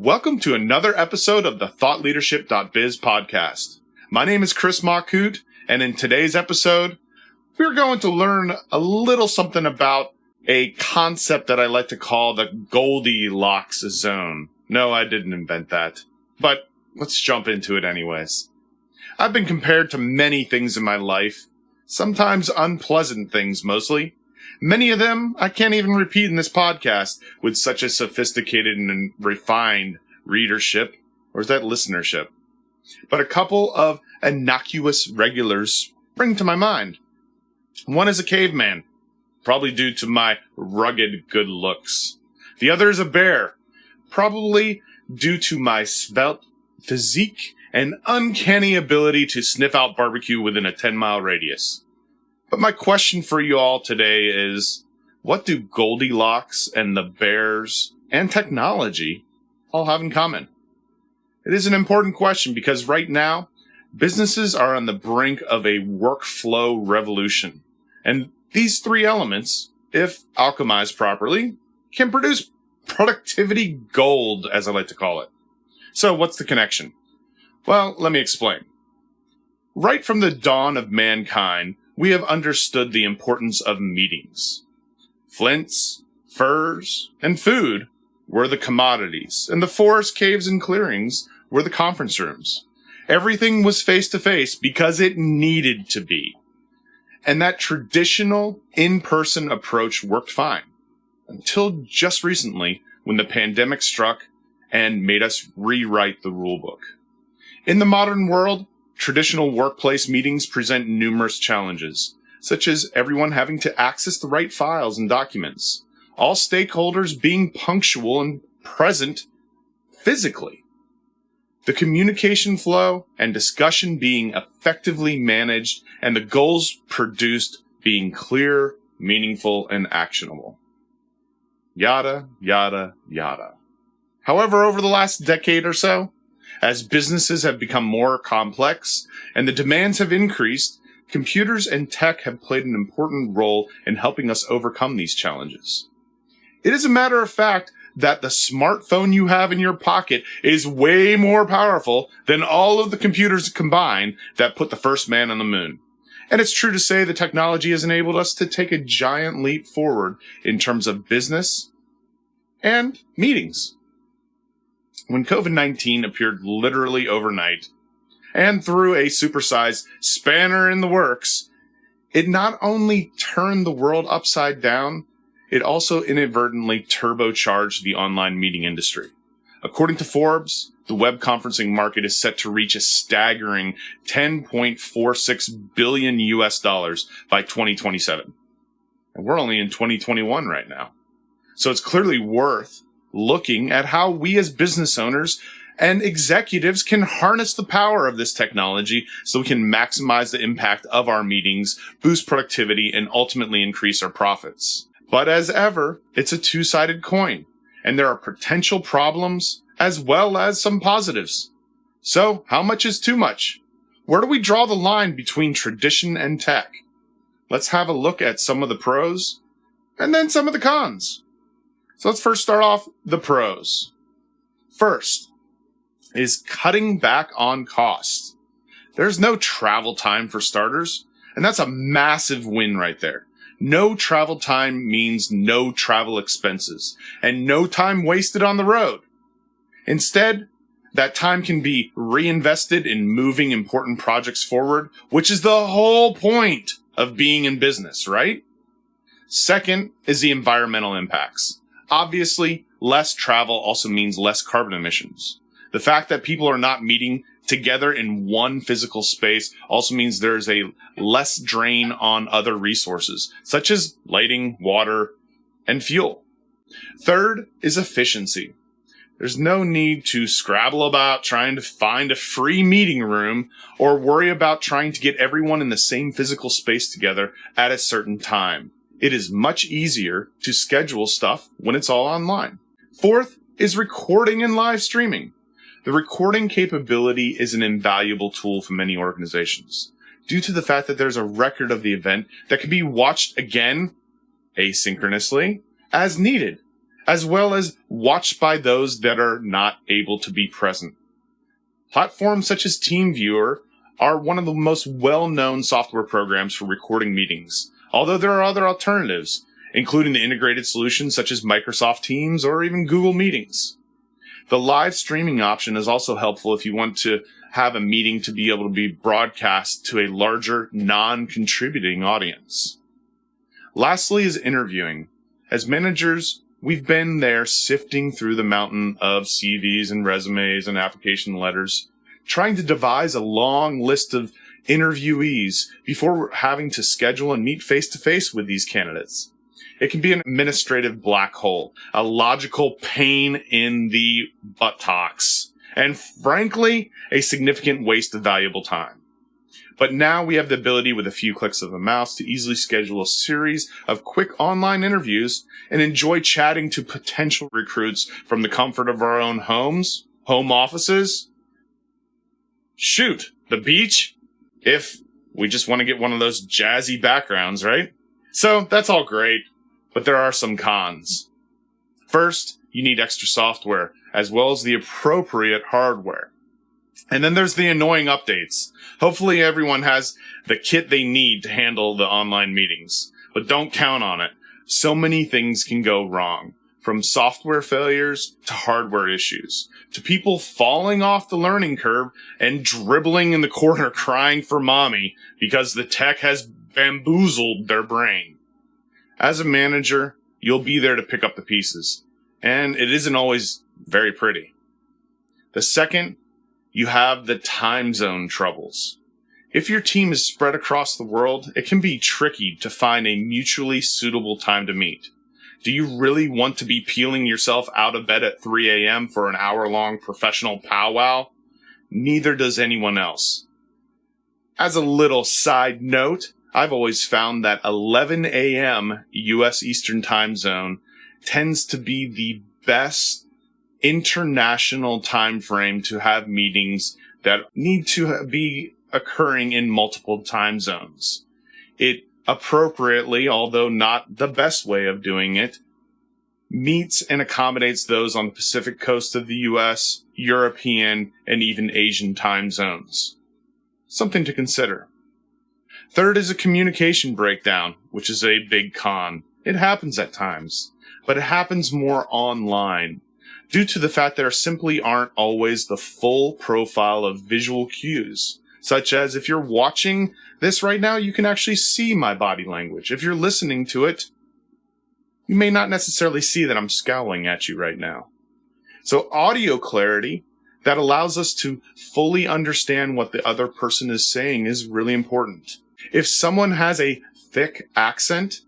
Welcome to another episode of the ThoughtLeadership.biz podcast. My name is Chris Machut, and in today's episode, we're going to learn a little something about a concept that I like to call the Goldilocks Zone. No, I didn't invent that, but let's jump into it anyways. I've been compared to many things in my life, sometimes unpleasant things mostly. Many of them I can't even repeat in this podcast with such a sophisticated and refined readership, or is that listenership? But a couple of innocuous regulars spring to my mind. One is a caveman, probably due to my rugged good looks. The other is a bear, probably due to my svelte physique and uncanny ability to sniff out barbecue within a 10-mile radius. But my question for you all today is, what do Goldilocks and the bears and technology all have in common? It is an important question because right now, businesses are on the brink of a workflow revolution. And these three elements, if alchemized properly, can produce productivity gold, as I like to call it. So what's the connection? Well, let me explain. Right from the dawn of mankind, we have understood the importance of meetings. Flints, furs, and food were the commodities, and the forests, caves, and clearings were the conference rooms. Everything was face-to-face because it needed to be. And that traditional in-person approach worked fine, until just recently when the pandemic struck and made us rewrite the rulebook. In the modern world, traditional workplace meetings present numerous challenges, such as everyone having to access the right files and documents, all stakeholders being punctual and present physically, the communication flow and discussion being effectively managed, and the goals produced being clear, meaningful, and actionable. Yada, yada, yada. However, over the last decade or so, as businesses have become more complex and the demands have increased, computers and tech have played an important role in helping us overcome these challenges. It is a matter of fact that the smartphone you have in your pocket is way more powerful than all of the computers combined that put the first man on the moon. And it's true to say the technology has enabled us to take a giant leap forward in terms of business and meetings. When COVID-19 appeared literally overnight, and through a supersized spanner in the works, it not only turned the world upside down, it also inadvertently turbocharged the online meeting industry. According to Forbes, the web conferencing market is set to reach a staggering $10.46 billion by 2027. And we're only in 2021 right now. So it's clearly worth looking at how we as business owners and executives can harness the power of this technology so we can maximize the impact of our meetings, boost productivity, and ultimately increase our profits. But as ever, it's a two-sided coin, and there are potential problems as well as some positives. So, how much is too much? Where do we draw the line between tradition and tech? Let's have a look at some of the pros and then some of the cons. So let's first start off the pros. First is cutting back on costs. There's no travel time for starters, and that's a massive win right there. No travel time means no travel expenses and no time wasted on the road. Instead, that time can be reinvested in moving important projects forward, which is the whole point of being in business, right? Second is the environmental impacts. Obviously, less travel also means less carbon emissions. The fact that people are not meeting together in one physical space also means there's a less drain on other resources, such as lighting, water, and fuel. Third is efficiency. There's no need to scrabble about trying to find a free meeting room or worry about trying to get everyone in the same physical space together at a certain time. It is much easier to schedule stuff when it's all online. Fourth is recording and live streaming. The recording capability is an invaluable tool for many organizations due to the fact that there's a record of the event that can be watched again asynchronously as needed, as well as watched by those that are not able to be present. Platforms such as TeamViewer are one of the most well-known software programs for recording meetings, although there are other alternatives, including the integrated solutions such as Microsoft Teams or even Google Meetings. The live streaming option is also helpful if you want to have a meeting to be able to be broadcast to a larger, non-contributing audience. Lastly is interviewing. As managers, we've been there sifting through the mountain of CVs and resumes and application letters, trying to devise a long list of interviewees before having to schedule and meet face-to-face with these candidates. It can be an administrative black hole, a logical pain in the buttocks, and frankly, a significant waste of valuable time. But now we have the ability with a few clicks of a mouse to easily schedule a series of quick online interviews and enjoy chatting to potential recruits from the comfort of our own homes, home offices, the beach, if we just want to get one of those jazzy backgrounds, right? So that's all great, but there are some cons. First, you need extra software, as well as the appropriate hardware. And then there's the annoying updates. Hopefully everyone has the kit they need to handle the online meetings, but don't count on it. So many things can go wrong, from software failures to hardware issues, to people falling off the learning curve and dribbling in the corner crying for mommy because the tech has bamboozled their brain. As a manager, you'll be there to pick up the pieces, and it isn't always very pretty. The second, you have the time zone troubles. If your team is spread across the world, it can be tricky to find a mutually suitable time to meet. Do you really want to be peeling yourself out of bed at 3 a.m. for an hour-long professional powwow? Neither does anyone else. As a little side note, I've always found that 11 a.m. U.S. Eastern Time Zone tends to be the best international time frame to have meetings that need to be occurring in multiple time zones. It appropriately, although not the best way of doing it, meets and accommodates those on the Pacific coast of the U.S., European, and even Asian time zones. Something to consider. Third is a communication breakdown, which is a big con. It happens at times, but it happens more online, due to the fact there simply aren't always the full profile of visual cues, such as if you're watching this right now, you can actually see my body language. If you're listening to it, you may not necessarily see that I'm scowling at you right now. So audio clarity that allows us to fully understand what the other person is saying is really important. If someone has a thick accent,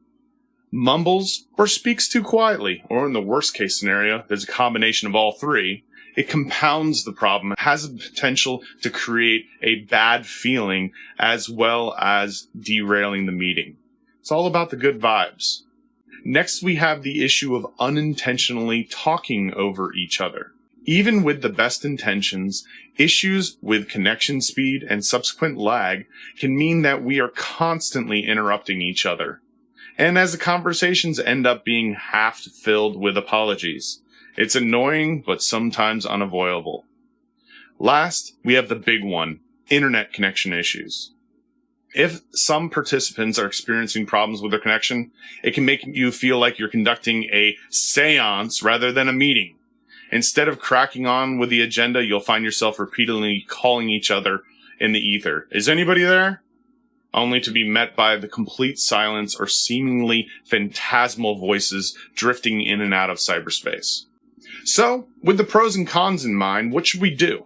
mumbles, or speaks too quietly, or in the worst case scenario, there's a combination of all three, it compounds the problem, has the potential to create a bad feeling as well as derailing the meeting. It's all about the good vibes. Next, we have the issue of unintentionally talking over each other. Even with the best intentions, issues with connection speed and subsequent lag can mean that we are constantly interrupting each other. And as the conversations end up being half filled with apologies, it's annoying, but sometimes unavoidable. Last, we have the big one, internet connection issues. If some participants are experiencing problems with their connection, it can make you feel like you're conducting a seance rather than a meeting. Instead of cracking on with the agenda, you'll find yourself repeatedly calling each other in the ether. Is anybody there? Only to be met by the complete silence or seemingly phantasmal voices drifting in and out of cyberspace. So, with the pros and cons in mind, what should we do?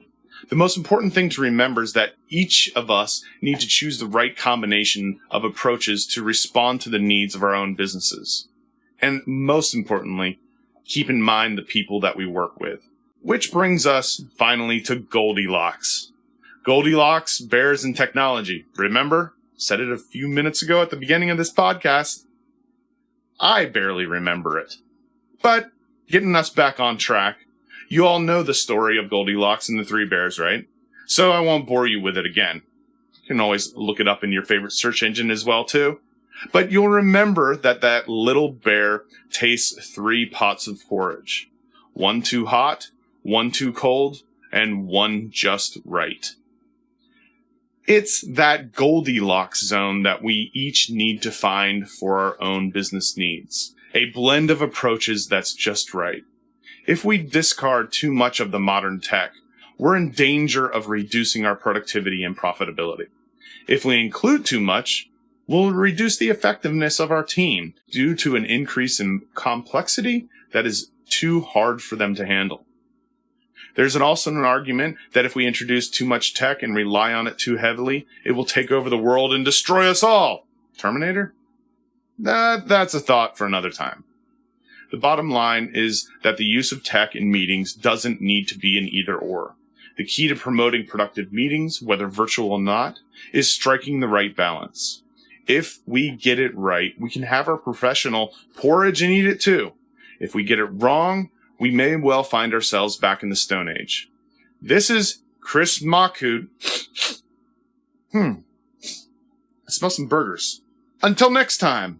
The most important thing to remember is that each of us need to choose the right combination of approaches to respond to the needs of our own businesses. And most importantly, keep in mind the people that we work with. Which brings us, finally, to Goldilocks. Goldilocks, bears, and technology. Remember? Said it a few minutes ago at the beginning of this podcast. I barely remember it. But, getting us back on track, you all know the story of Goldilocks and the Three Bears, right? So I won't bore you with it again. You can always look it up in your favorite search engine as well, too. But you'll remember that that little bear tastes 3 pots of porridge. 1 too hot, 1 too cold, and 1 just right. It's that Goldilocks zone that we each need to find for our own business needs. A blend of approaches that's just right. If we discard too much of the modern tech, we're in danger of reducing our productivity and profitability. If we include too much, we'll reduce the effectiveness of our team due to an increase in complexity that is too hard for them to handle. There's also an argument that if we introduce too much tech and rely on it too heavily, it will take over the world and destroy us all. Terminator? That's a thought for another time. The bottom line is that the use of tech in meetings doesn't need to be an either-or. The key to promoting productive meetings, whether virtual or not, is striking the right balance. If we get it right, we can have our professional porridge and eat it too. If we get it wrong, we may well find ourselves back in the Stone Age. This is Chris Machut. I smell some burgers. Until next time.